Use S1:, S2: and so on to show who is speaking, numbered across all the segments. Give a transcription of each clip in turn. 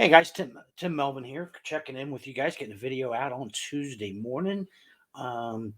S1: Hey guys, Tim Melvin here, checking in with you guys, getting a video out on Tuesday morning. Um,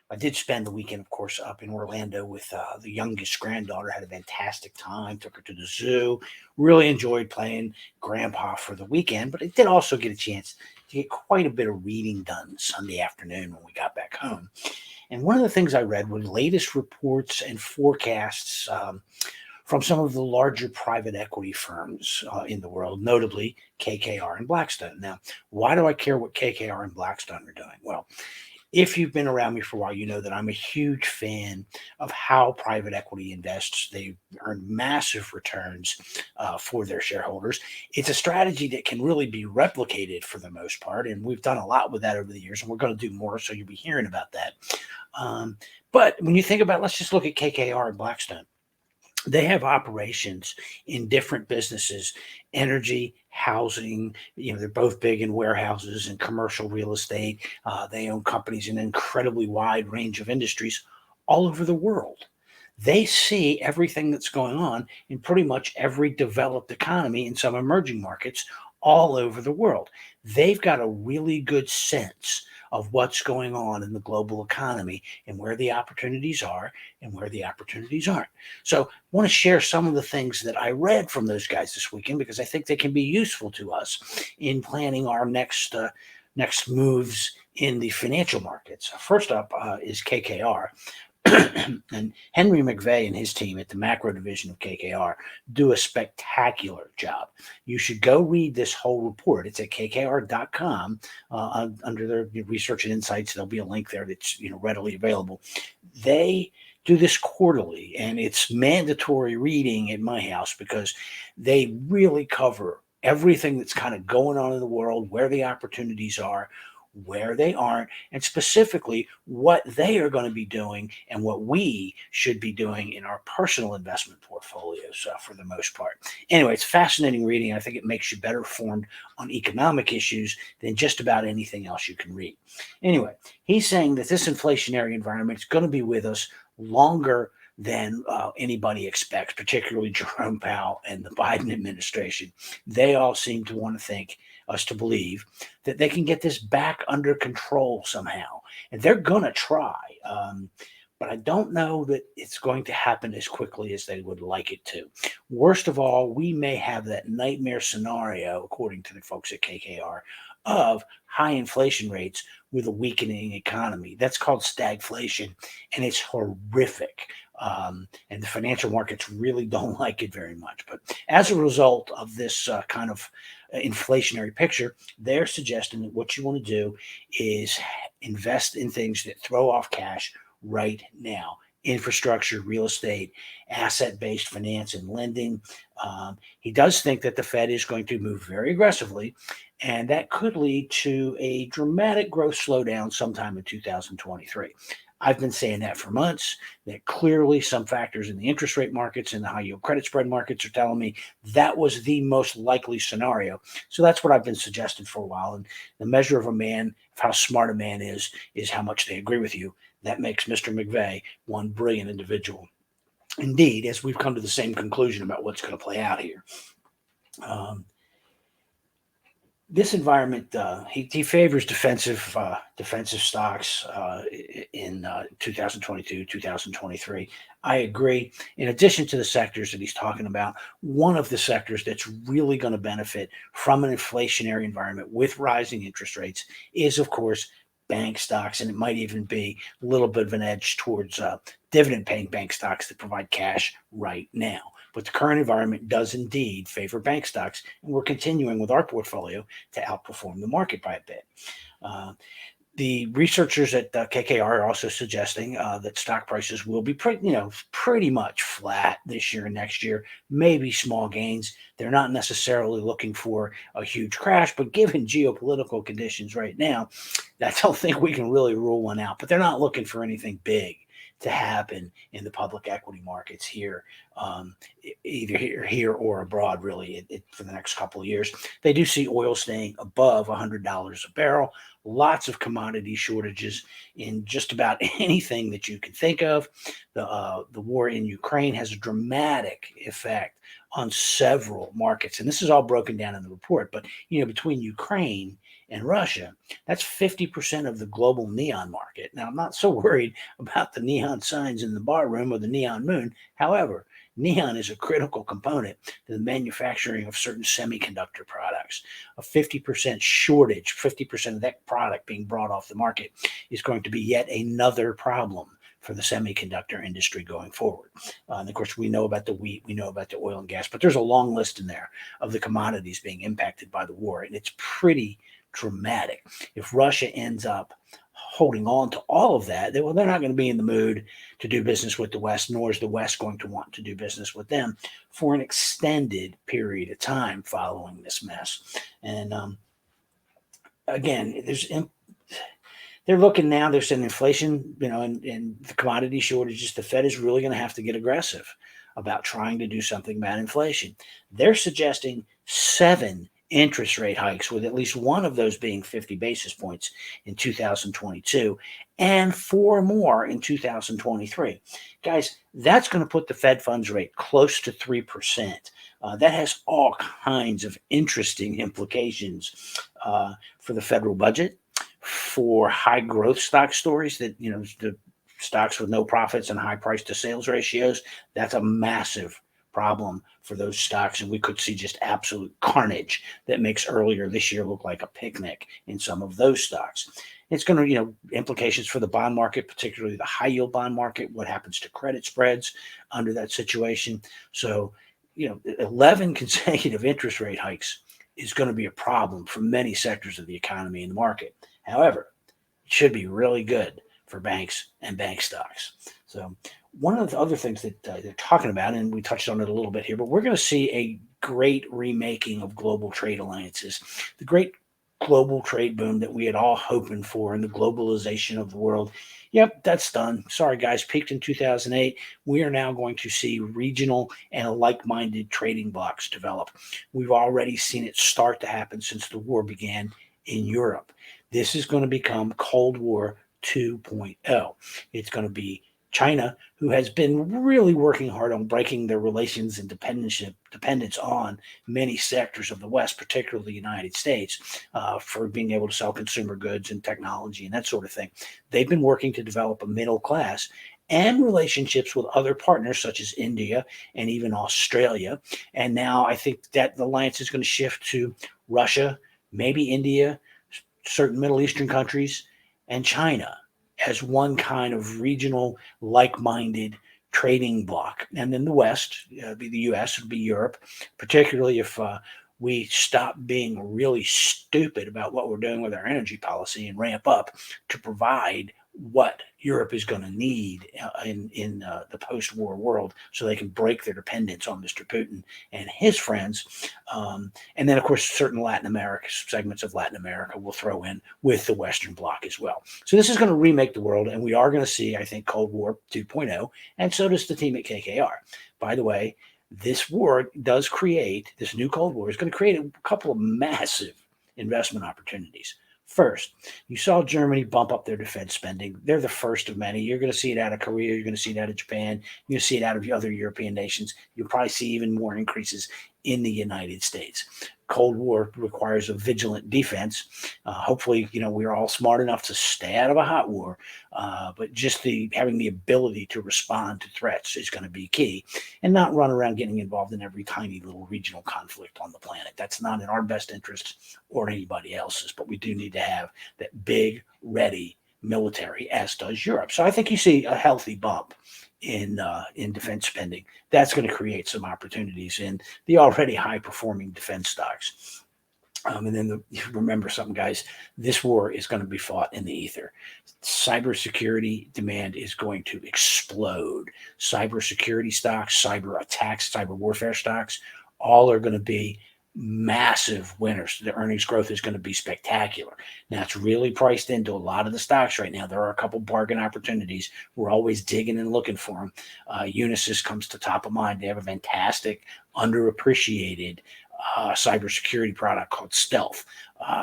S1: I did spend the weekend, of course, up in Orlando with the youngest granddaughter. Had a fantastic time. Took her to the zoo. Really enjoyed playing grandpa for the weekend. But I did also get a chance to get quite a bit of reading done Sunday afternoon when we got back home. And one of the things I read were latest reports and forecasts. From some of the larger private equity firms in the world, notably KKR and Blackstone. Now, why do I care what KKR and Blackstone are doing? Well, if you've been around me for a while, you know that I'm a huge fan of how private equity invests. They earn massive returns for their shareholders. It's a strategy that can really be replicated for the most part. And we've done a lot with that over the years, and we're going to do more. So you'll be hearing about that. Um, but when you think about, let's just look at KKR and Blackstone. They have operations in different businesses, energy, housing. They're both big in warehouses and commercial real estate. They own companies in an incredibly wide range of industries all over the world. They see everything that's going on in pretty much every developed economy in some emerging markets all over the world. They've got a really good sense of what's going on in the global economy and where the opportunities are and where the opportunities aren't. So, I want to share some of the things that I read from those guys this weekend because I think they can be useful to us in planning our next moves in the financial markets. First up is KKR. And Henry McVeigh and his team at the macro division of KKR do a spectacular job. You should go read this whole report. It's at kkr.com under their research and insights. There'll be a link there that's readily available. They do this quarterly, and it's mandatory reading at my house because they really cover everything that's kind of going on in the world, where the opportunities are, where they aren't, and specifically what they are going to be doing and what we should be doing in our personal investment portfolios for the most part. Anyway, it's fascinating reading. I think it makes you better formed on economic issues than just about anything else you can read. Anyway, he's saying that this inflationary environment is going to be with us longer than anybody expects, particularly Jerome Powell and the Biden administration. They all seem to want to think us to believe that they can get this back under control somehow. And they're going to try. But I don't know that it's going to happen as quickly as they would like it to. Worst of all, we may have that nightmare scenario, according to the folks at KKR, of high inflation rates with a weakening economy. That's called stagflation, and it's horrific. And the financial markets really don't like it very much. But as a result of this kind of inflationary picture, they're suggesting that what you want to do is invest in things that throw off cash right now. Infrastructure, real estate, asset based finance, and lending. He does think that the Fed is going to move very aggressively, and that could lead to a dramatic growth slowdown sometime in 2023. I've been saying that for months, that clearly some factors in the interest rate markets and the high yield credit spread markets are telling me that was the most likely scenario. So that's what I've been suggesting for a while. And the measure of a man, of how smart a man is how much they agree with you. That makes Mr. McVeigh one brilliant individual. Indeed, as we've come to the same conclusion about what's going to play out here. Um, this environment, he favors defensive stocks in 2022, 2023. I agree. In addition to the sectors that he's talking about, one of the sectors that's really going to benefit from an inflationary environment with rising interest rates is, of course, bank stocks, and it might even be a little bit of an edge towards dividend-paying bank stocks that provide cash right now. But the current environment does indeed favor bank stocks, and we're continuing with our portfolio to outperform the market by a bit. Uh, the researchers at KKR are also suggesting that stock prices will be pretty much flat this year and next year, maybe small gains. They're not necessarily looking for a huge crash, but given geopolitical conditions right now, I don't think we can really rule one out. But they're not looking for anything big to happen in the public equity markets here, either here or abroad, really, for the next couple of years. They do see oil staying above $100 a barrel. Lots of commodity shortages in just about anything that you can think of. The war in Ukraine has a dramatic effect on several markets, and this is all broken down in the report. But between Ukraine and Russia, that's 50% of the global neon market. Now, I'm not so worried about the neon signs in the bar room or the neon moon. However, neon is a critical component to the manufacturing of certain semiconductor products. A 50% shortage, 50% of that product being brought off the market is going to be yet another problem for the semiconductor industry going forward. And of course, we know about the wheat, we know about the oil and gas, but there's a long list in there of the commodities being impacted by the war, and it's pretty dramatic. If Russia ends up holding on to all of that, they're not going to be in the mood to do business with the West, nor is the West going to want to do business with them for an extended period of time following this mess. And again, they're looking now, there's an inflation, and the commodity shortages. The Fed is really going to have to get aggressive about trying to do something about inflation. They're suggesting 7 interest rate hikes, with at least one of those being 50 basis points in 2022 and 4 more in 2023. Guys, that's going to put the Fed funds rate close to 3%. That has all kinds of interesting implications for the federal budget, for high growth stock stories that, the stocks with no profits and high price to sales ratios. That's a massive problem for those stocks, and we could see just absolute carnage that makes earlier this year look like a picnic in some of those stocks. It's going to, implications for the bond market, particularly the high yield bond market. What happens to credit spreads under that situation? So, 11 consecutive interest rate hikes is going to be a problem for many sectors of the economy and the market. However, it should be really good for banks and bank stocks. So one of the other things that they're talking about, and we touched on it a little bit here, but we're going to see a great remaking of global trade alliances. The great global trade boom that we had all hoping for, and the globalization of the world. Yep, that's done. Sorry, guys, peaked in 2008. We are now going to see regional and like-minded trading blocs develop. We've already seen it start to happen since the war began in Europe. This is going to become Cold War 2.0. It's going to be China, who has been really working hard on breaking their relations and dependence on many sectors of the West, particularly the United States, for being able to sell consumer goods and technology and that sort of thing. They've been working to develop a middle class and relationships with other partners such as India and even Australia. And now I think that the alliance is going to shift to Russia, maybe India, certain Middle Eastern countries, and China as one kind of regional, like-minded trading bloc. And then the West, be the U.S., would be Europe, particularly if we stop being really stupid about what we're doing with our energy policy and ramp up to provide what Europe is going to need in the post-war world, so they can break their dependence on Mr. Putin and his friends. And then, of course, certain Latin America, segments of Latin America will throw in with the Western Bloc as well. So this is going to remake the world, and we are going to see, I think, Cold War 2.0, and so does the team at KKR. By the way, this war does create, this new Cold War is going to create a couple of massive investment opportunities. First, you saw Germany bump up their defense spending. They're the first of many. You're going to see it out of Korea. You're going to see it out of Japan. You're going to see it out of other European nations. You'll probably see even more increases in the United States. Cold War requires a vigilant defense. Hopefully, we're all smart enough to stay out of a hot war, but just having the ability to respond to threats is going to be key, and not run around getting involved in every tiny little regional conflict on the planet. That's not in our best interest or anybody else's, but we do need to have that big, ready military, as does Europe. So I think you see a healthy bump in defense spending. That's going to create some opportunities in the already high-performing defense stocks. And then remember something, guys, this war is going to be fought in the ether. Cybersecurity demand is going to explode. Cybersecurity stocks, cyber attacks, cyber warfare stocks, all are going to be massive winners. The earnings growth is going to be spectacular. Now, it's really priced into a lot of the stocks right now. There are a couple bargain opportunities. We're always digging and looking for them. Unisys comes to top of mind. They have a fantastic, underappreciated cybersecurity product called Stealth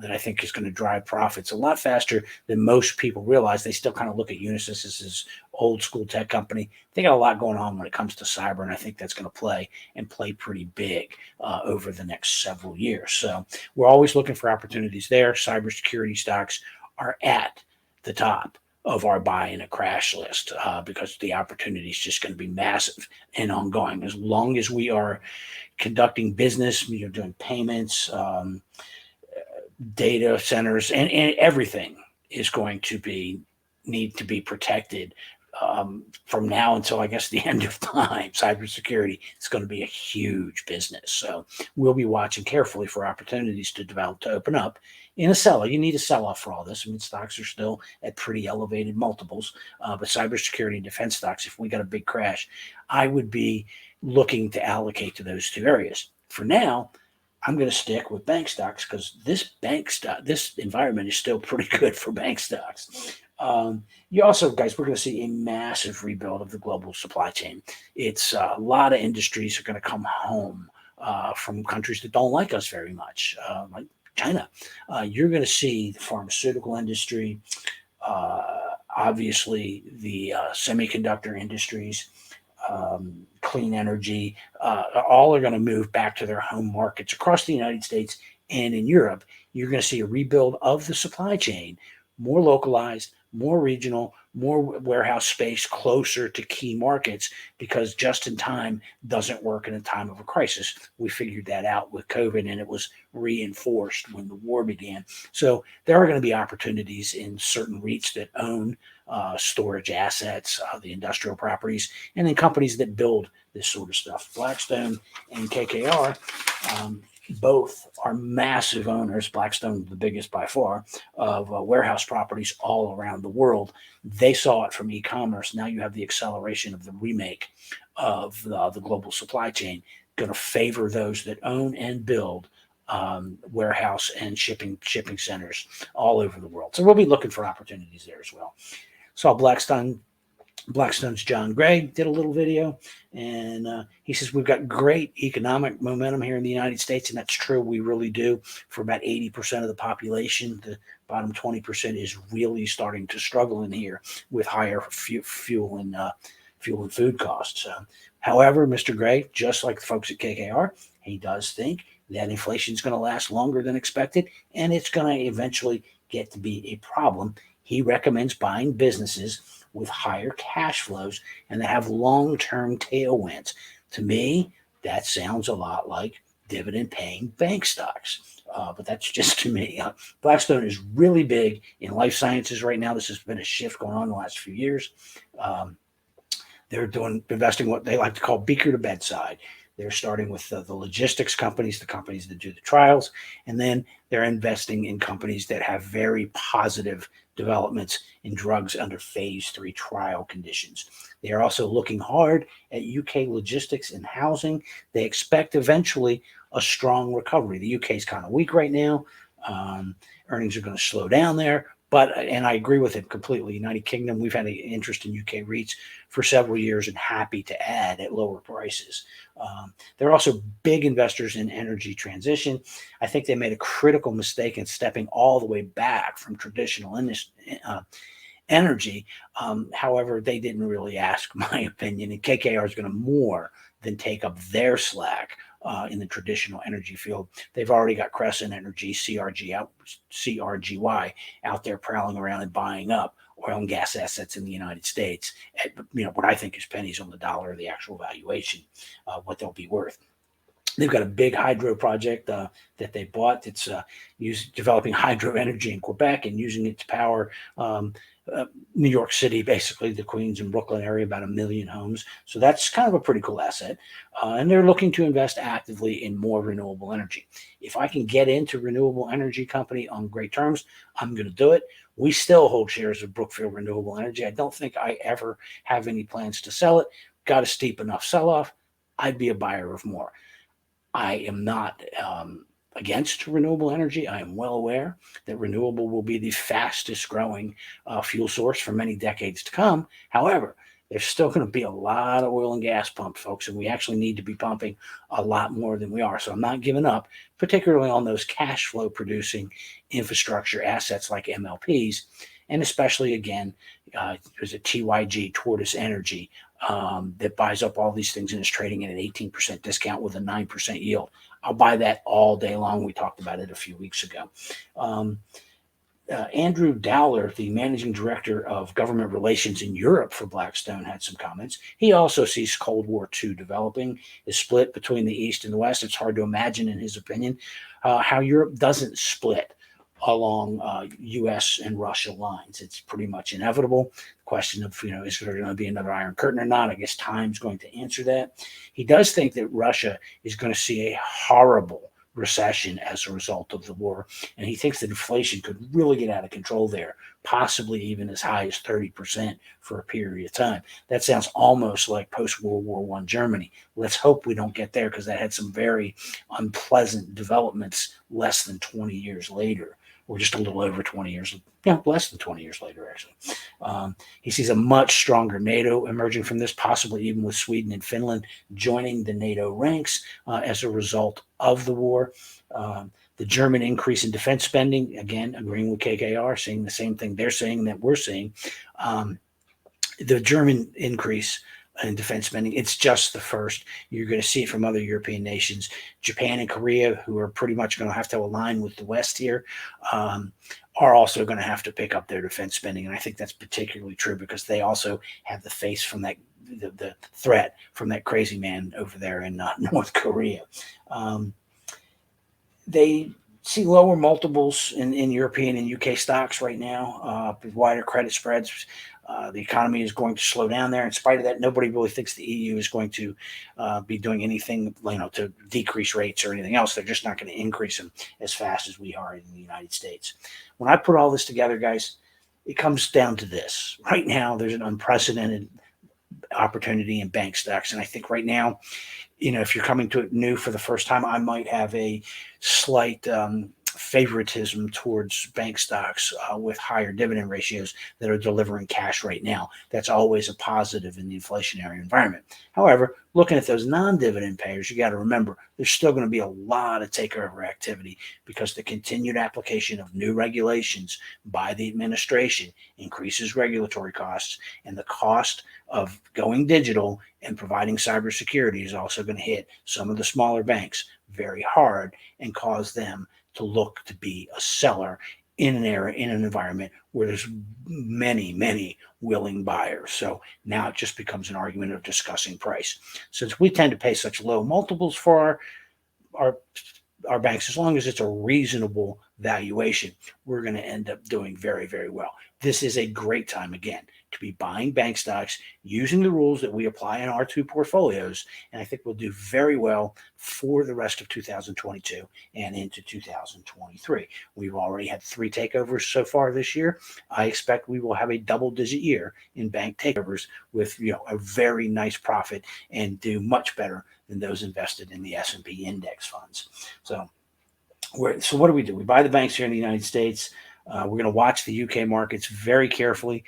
S1: that I think is going to drive profits a lot faster than most people realize. They still kind of look at Unisys as this old school tech company. They got a lot going on when it comes to cyber, and I think that's going to play pretty big over the next several years. So we're always looking for opportunities there. Cybersecurity stocks are at the top of our buy in a crash list because the opportunity is just going to be massive and ongoing. As long as we are conducting business, doing payments, data centers, and everything is going to need to be protected from now until I guess the end of time. Cybersecurity is going to be a huge business. So we'll be watching carefully for opportunities to develop, to open up in a seller. You need a sell off for all this. I mean, stocks are still at pretty elevated multiples, but cybersecurity and defense stocks, if we got a big crash, I would be looking to allocate to those two areas. For now, I'm going to stick with bank stocks because this environment is still pretty good for bank stocks. You also, guys, we're going to see a massive rebuild of the global supply chain. It's a lot of industries are going to come home from countries that don't like us very much, like China. You're going to see the pharmaceutical industry, obviously the semiconductor industries, clean energy, all are going to move back to their home markets across the United States and in Europe. You're going to see a rebuild of the supply chain, more localized, more regional, more warehouse space closer to key markets, because just in time doesn't work in a time of a crisis. We figured that out with COVID, and it was reinforced when the war began. So there are going to be opportunities in certain REITs that own storage assets, the industrial properties, and then companies that build this sort of stuff. Blackstone and KKR both are massive owners. Blackstone, the biggest by far, of warehouse properties all around the world. They saw it from e-commerce. Now you have the acceleration of the remake of the global supply chain, going to favor those that own and build warehouse and shipping centers all over the world. So we'll be looking for opportunities there as well. Saw Blackstone's John Gray did a little video, and he says we've got great economic momentum here in the United States, and that's true. We really do. For about 80% of the population, the bottom 20% is really starting to struggle in here with higher fuel and food costs. However, Mr. Gray, just like the folks at KKR, he does think that inflation is going to last longer than expected, and it's going to eventually get to be a problem. He recommends buying businesses with higher cash flows and that have long-term tailwinds. To me, that sounds a lot like dividend-paying bank stocks, but that's just to me. Blackstone is really big in life sciences right now. This has been a shift going on in the last few years. They're investing what they like to call beaker to bedside. They're starting with the logistics companies, the companies that do the trials, and then they're investing in companies that have very positive developments in drugs under phase 3 trial conditions. They are also looking hard at UK logistics and housing. They expect eventually a strong recovery. The UK is kind of weak right now. Earnings are going to slow down there. And I agree with him completely. United Kingdom, we've had an interest in UK REITs for several years and happy to add at lower prices. They're also big investors in energy transition. I think they made a critical mistake in stepping all the way back from traditional energy. However, they didn't really ask my opinion, and KKR is going to more than take up their slack in the traditional energy field. They've already got Crescent Energy, CRGY, out there prowling around and buying up oil and gas assets in the United States at what I think is pennies on the dollar of the actual valuation, what they'll be worth. They've got a big hydro project that they bought that's developing hydro energy in Quebec and using it to power New York City, basically the Queens and Brooklyn area, about 1 million homes. So that's kind of a pretty cool asset. And they're looking to invest actively in more renewable energy. If I can get into renewable energy company on great terms, I'm going to do it. We still hold shares of Brookfield Renewable Energy. I don't think I ever have any plans to sell it. Got a steep enough sell-off. I'd be a buyer of more. I am not against renewable energy. I am well aware that renewable will be the fastest growing fuel source for many decades to come. However, there's still going to be a lot of oil and gas pumped, folks, and we actually need to be pumping a lot more than we are. So I'm not giving up, particularly on those cash flow producing infrastructure assets like MLPs, and especially again, there's a TYG, Tortoise Energy, that buys up all these things and is trading at an 18% discount with a 9% yield. I'll buy that all day long. We talked about it a few weeks ago. Andrew Dowler, the managing director of government relations in Europe for Blackstone, had some comments. He also sees Cold War II developing, is split between the East and the West. It's hard to imagine, in his opinion, how Europe doesn't split along U.S. and Russia lines. It's pretty much inevitable. The question of, is there going to be another Iron Curtain or not? I guess time's going to answer that. He does think that Russia is going to see a horrible recession as a result of the war, and he thinks that inflation could really get out of control there, possibly even as high as 30% for a period of time. That sounds almost like post-World War I Germany. Let's hope we don't get there, because that had some very unpleasant developments less than 20 years later, or just a little over 20 years, less than 20 years later, actually. He sees a much stronger NATO emerging from this, possibly even with Sweden and Finland joining the NATO ranks as a result of the war. The German increase in defense spending, again, agreeing with KKR, saying the same thing they're saying that we're seeing. The German increase in defense spending, it's just the first. You're going to see it from other European nations. Japan and Korea, who are pretty much going to have to align with the West here, are also going to have to pick up their defense spending. And I think that's particularly true because they also have the face from that, the threat from that crazy man over there in North Korea. They see lower multiples in European and UK stocks right now, wider credit spreads. The economy is going to slow down there. In spite of that, nobody really thinks the EU is going to be doing anything, to decrease rates or anything else. They're just not going to increase them as fast as we are in the United States. When I put all this together, guys, it comes down to this. Right now, there's an unprecedented opportunity in bank stocks. And I think right now, if you're coming to it new for the first time, I might have a slight favoritism towards bank stocks with higher dividend ratios that are delivering cash right now. That's always a positive in the inflationary environment. However, looking at those non-dividend payers, you got to remember there's still going to be a lot of takeover activity because the continued application of new regulations by the administration increases regulatory costs, and the cost of going digital and providing cybersecurity is also going to hit some of the smaller banks very hard and cause them to look to be a seller in an environment where there's many willing buyers. So now it just becomes an argument of discussing price. Since we tend to pay such low multiples for our banks, as long as it's a reasonable valuation, we're going to end up doing very, very well. This is a great time, again, to be buying bank stocks using the rules that we apply in our two portfolios. And I think we'll do very well for the rest of 2022 and into 2023. We've already had 3 takeovers so far this year. I expect we will have a double-digit year in bank takeovers with a very nice profit and do much better than those invested in the S&P index funds. So what do? We buy the banks here in the United States. We're going to watch the UK markets very carefully.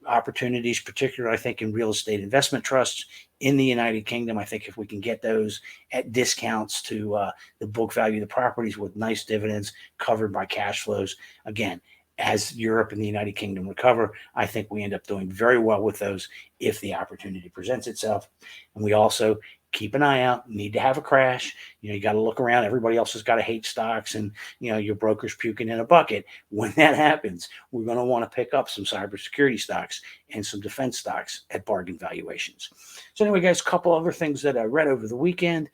S1: Opportunities, particularly, I think, in real estate investment trusts in the United Kingdom. I think if we can get those at discounts to the book value of the properties with nice dividends covered by cash flows, again, as Europe and the United Kingdom recover, I think we end up doing very well with those if the opportunity presents itself. And we also keep an eye out. Need to have a crash. You got to look around. Everybody else has got to hate stocks, and your broker's puking in a bucket. When that happens, we're going to want to pick up some cybersecurity stocks and some defense stocks at bargain valuations. So anyway, guys, a couple other things that I read over the weekend.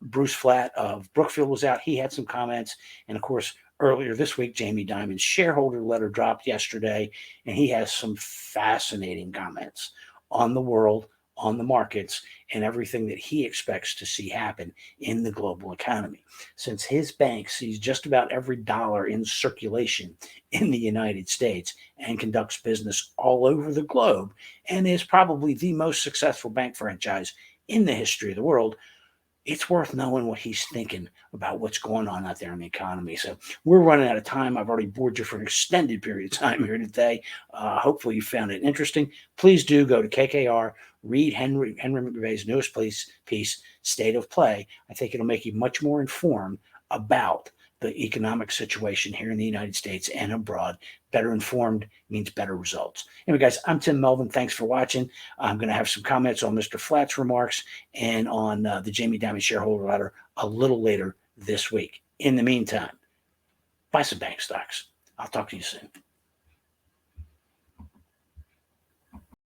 S1: Bruce Flatt of Brookfield was out. He had some comments, and of course, earlier this week, Jamie Dimon's shareholder letter dropped yesterday, and he has some fascinating comments on the world, on the markets, and everything that he expects to see happen in the global economy. Since his bank sees just about every dollar in circulation in the United States and conducts business all over the globe and is probably the most successful bank franchise in the history of the world, it's worth knowing what he's thinking about what's going on out there in the economy. So we're running out of time. I've already bored you for an extended period of time here today. Hopefully you found it interesting. Please do go to KKR, read Henry McVeigh's newest piece, State of Play. I think it'll make you much more informed about the economic situation here in the United States and abroad. Better informed means better results. Anyway, guys, I'm Tim Melvin. Thanks for watching. I'm going to have some comments on Mr. Flatt's remarks and on the Jamie Dimon shareholder letter a little later this week. In the meantime, buy some bank stocks. I'll talk to you soon.